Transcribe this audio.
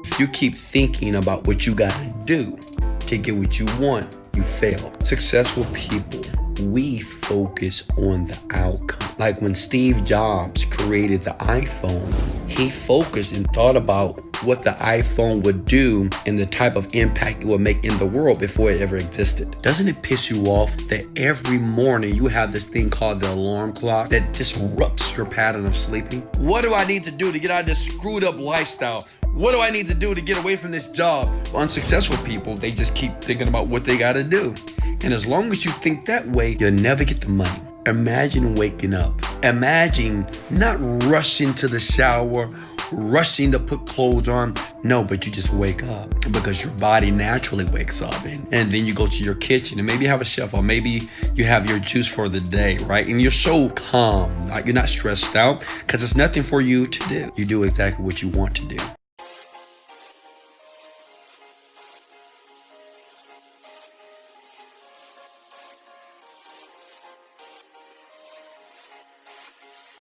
If you keep thinking about what you gotta do to get what you want, you fail. Successful people, we focus on the outcome. Like when Steve Jobs created the iPhone, he focused and thought about what the iPhone would do and the type of impact it would make in the world before it ever existed. Doesn't it piss you off that every morning you have this thing called the alarm clock that disrupts your pattern of sleeping? What do I need to do to get out of this screwed up lifestyle? What do I need to do to get away from this job? Unsuccessful people, they just keep thinking about what they gotta do. And as long as you think that way, you'll never get the money. Imagine waking up. Imagine not rushing to the shower, rushing to put clothes on. No, but you just wake up because your body naturally wakes up. And then you go to your kitchen and maybe have a chef, or maybe you have your juice for the day, right? And you're so calm, like you're not stressed out because it's nothing for you to do. You do exactly what you want to do.